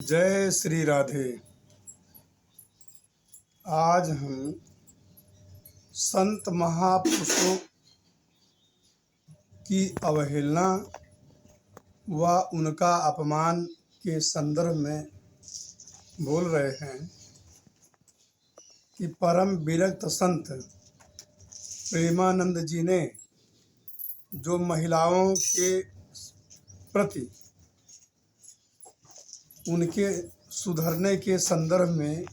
जय श्री राधे। आज हम संत महापुरुषों की अवहेलना व उनका अपमान के संदर्भ में बोल रहे हैं कि परम विरक्त संत प्रेमानंद जी ने जो महिलाओं के प्रति उनके सुधरने के संदर्भ में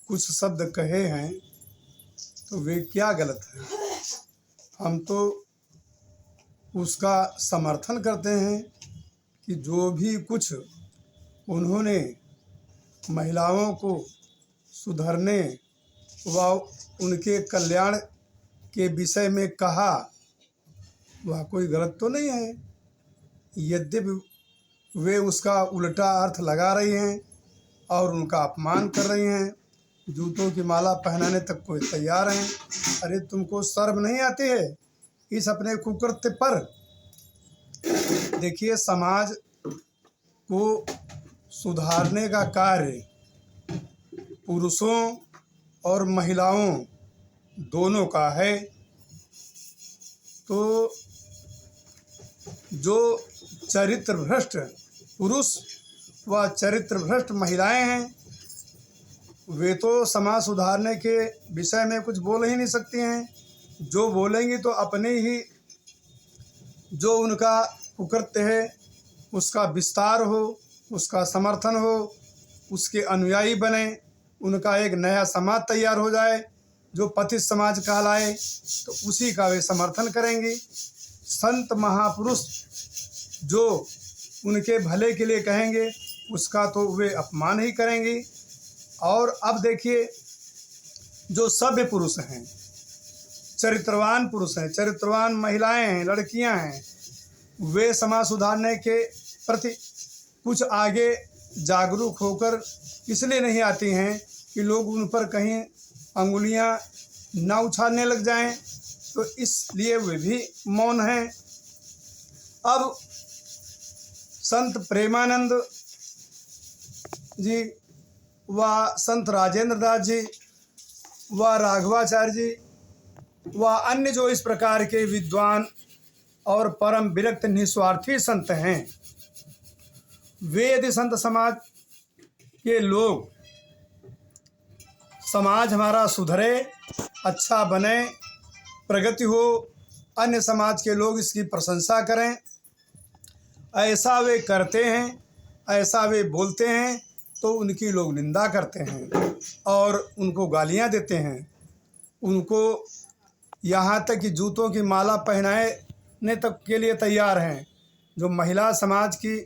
कुछ शब्द कहे हैं तो वे क्या गलत है। हम तो उसका समर्थन करते हैं कि जो भी कुछ उन्होंने महिलाओं को सुधरने व उनके कल्याण के विषय में कहा वह कोई गलत तो नहीं है। यद्यपि वे उसका उल्टा अर्थ लगा रही हैं और उनका अपमान कर रही हैं, जूतों की माला पहनाने तक को तैयार हैं। अरे तुमको शर्म नहीं आती है इस अपने कुकृत्य पर? देखिए, समाज को सुधारने का कार्य पुरुषों और महिलाओं दोनों का है। तो जो चरित्र भ्रष्ट पुरुष व चरित्र भ्रष्ट महिलाएं हैं वे तो समाज सुधारने के विषय में कुछ बोल ही नहीं सकती हैं। जो बोलेंगी तो अपने ही जो उनका कुकृत्य है उसका विस्तार हो, उसका समर्थन हो, उसके अनुयायी बने, उनका एक नया समाज तैयार हो जाए जो पतित समाज कहलाए, तो उसी का वे समर्थन करेंगी। संत महापुरुष जो उनके भले के लिए कहेंगे उसका तो वे अपमान ही करेंगी। और अब देखिए, जो सभ्य पुरुष हैं, चरित्रवान पुरुष हैं, चरित्रवान महिलाएं हैं, लड़कियां हैं, वे समाज सुधारने के प्रति कुछ आगे जागरूक होकर इसलिए नहीं आती हैं कि लोग उन पर कहीं अंगुलियां ना उछालने लग जाएं, तो इसलिए वे भी मौन हैं। अब संत प्रेमानंद जी व संत राजेंद्र दास जी व राघवाचार्य जी व अन्य जो इस प्रकार के विद्वान और परम विरक्त निस्वार्थी संत हैं, वे यदि संत समाज के लोग समाज हमारा सुधरे, अच्छा बने, प्रगति हो, अन्य समाज के लोग इसकी प्रशंसा करें, ऐसा वे करते हैं, ऐसा वे बोलते हैं, तो उनकी लोग निंदा करते हैं और उनको गालियां देते हैं। उनको यहाँ तक कि जूतों की माला पहनाने तक के लिए तैयार हैं। जो महिला समाज की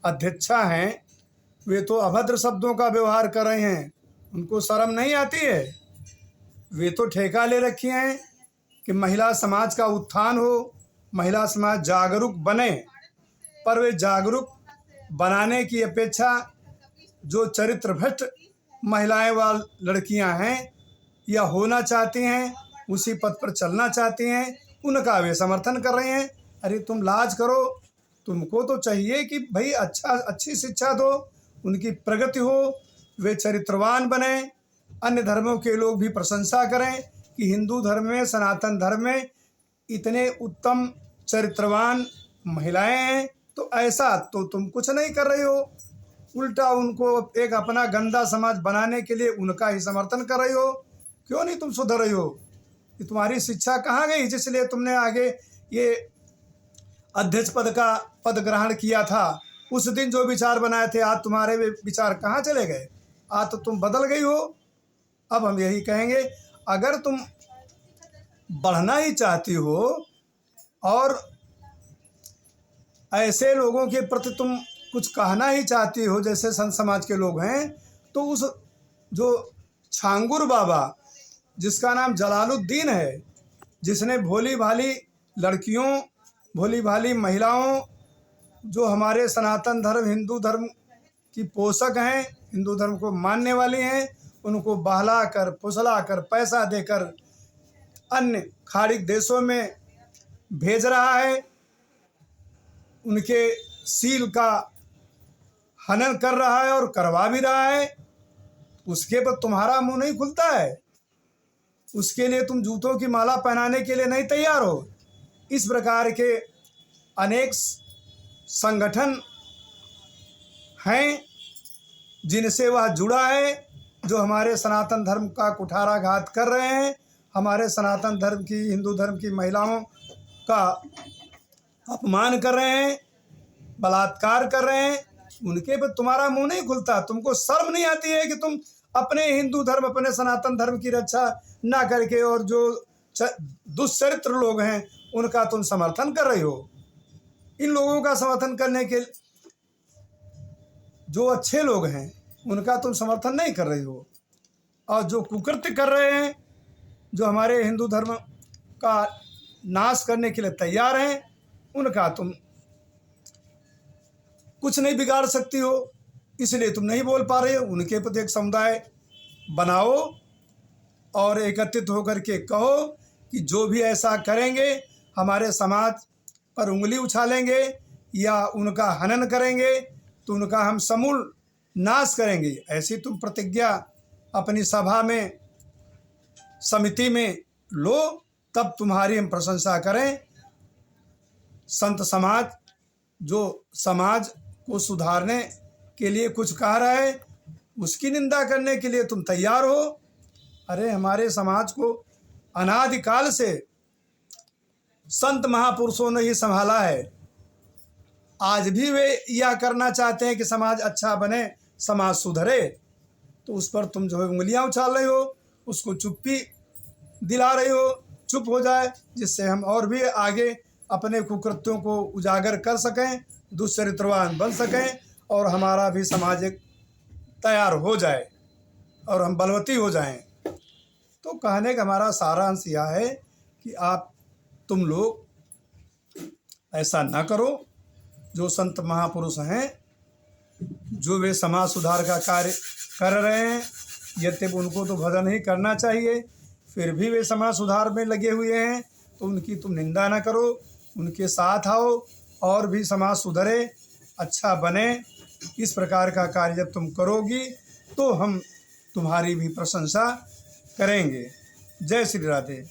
अध्यक्षा हैं वे तो अभद्र शब्दों का व्यवहार कर रहे हैं, उनको शर्म नहीं आती है। वे तो ठेका ले रखी हैं कि महिला समाज का उत्थान हो, महिला समाज जागरूक बने, पर वे जागरूक बनाने की अपेक्षा जो चरित्र भ्रष्ट महिलाएं व लड़कियां हैं या होना चाहती हैं, उसी पथ पर चलना चाहती हैं, उनका वे समर्थन कर रहे हैं। अरे तुम लाज करो, तुमको तो चाहिए कि भाई अच्छी शिक्षा दो, उनकी प्रगति हो, वे चरित्रवान बने, अन्य धर्मों के लोग भी प्रशंसा करें कि हिंदू धर्म में, सनातन धर्म में इतने उत्तम चरित्रवान महिलाएं हैं। तो ऐसा तो तुम कुछ नहीं कर रही हो, उल्टा उनको एक अपना गंदा समाज बनाने के लिए उनका ही समर्थन कर रही हो। क्यों नहीं तुम सुधर रही हो? कि तुम्हारी शिक्षा कहाँ गई जिसलिए तुमने आगे ये अध्यक्ष पद ग्रहण किया था? उस दिन जो विचार बनाए थे आज तुम्हारे वे विचार कहाँ चले गए? आज तो तुम बदल गई हो। अब हम यही कहेंगे, अगर तुम बढ़ना ही चाहती हो और ऐसे लोगों के प्रति तुम कुछ कहना ही चाहती हो जैसे संत समाज के लोग हैं, तो उस जो छांगुर बाबा जिसका नाम जलालुद्दीन है, जिसने भोली भाली लड़कियों, भोली भाली महिलाओं, जो हमारे सनातन धर्म हिंदू धर्म की पोषक हैं, हिंदू धर्म को मानने वाली हैं, उनको बहला कर, फुसला कर, पैसा देकर अन्य खाड़िक देशों में भेज रहा है। उनके सील का हनन कर रहा है और करवा भी रहा है, उसके पर तुम्हारा मुंह नहीं खुलता है। उसके लिए तुम जूतों की माला पहनाने के लिए नहीं तैयार हो। इस प्रकार के अनेक संगठन हैं जिनसे वह जुड़ा है, जो हमारे सनातन धर्म का कुठाराघात कर रहे हैं, हमारे सनातन धर्म की, हिंदू धर्म की महिलाओं का अपमान कर रहे हैं, बलात्कार कर रहे हैं। उनके पर तुम्हारा मुंह नहीं खुलता। तुमको शर्म नहीं आती है कि तुम अपने हिंदू धर्म, अपने सनातन धर्म की रक्षा ना करके और जो दुष्चरित्र लोग हैं उनका तुम समर्थन कर रहे हो। इन लोगों का समर्थन करने के, जो अच्छे लोग हैं उनका तुम समर्थन नहीं कर रहे हो, और जो कुकृत्य कर रहे हैं, जो हमारे हिंदू धर्म का नाश करने के लिए तैयार हैं, उनका तुम कुछ नहीं बिगाड़ सकती हो, इसलिए तुम नहीं बोल पा रहे हो। उनके प्रति एक समुदाय बनाओ और एकत्रित होकर के कहो कि जो भी ऐसा करेंगे, हमारे समाज पर उंगली उछालेंगे या उनका हनन करेंगे, तो उनका हम समूल नाश करेंगे। ऐसी तुम प्रतिज्ञा अपनी सभा में, समिति में लो, तब तुम्हारी हम प्रशंसा करें। संत समाज जो समाज को सुधारने के लिए कुछ कह रहा है, उसकी निंदा करने के लिए तुम तैयार हो। अरे हमारे समाज को अनादिकाल से संत महापुरुषों ने ही संभाला है। आज भी वे यह करना चाहते हैं कि समाज अच्छा बने, समाज सुधरे, तो उस पर तुम जो है उंगलियां उछाल रहे हो, उसको चुप्पी दिला रहे हो। चुप हो जाए, जिससे हम और भी आगे अपने कुकृत्यों को उजागर कर सकें, दुष्चरित्रवान बन सकें, और हमारा भी समाज एक तैयार हो जाए और हम बलवती हो जाएं। तो कहने का हमारा सारांश यह है कि तुम लोग ऐसा ना करो। जो संत महापुरुष हैं, जो वे समाज सुधार का कार्य कर रहे हैं, यद्यपि उनको तो भजन ही करना चाहिए, फिर भी वे समाज सुधार में लगे हुए हैं, तो उनकी तुम निंदा ना करो, उनके साथ आओ और भी समाज सुधरे, अच्छा बने। इस प्रकार का कार्य जब तुम करोगी तो हम तुम्हारी भी प्रशंसा करेंगे। जय श्री राधे।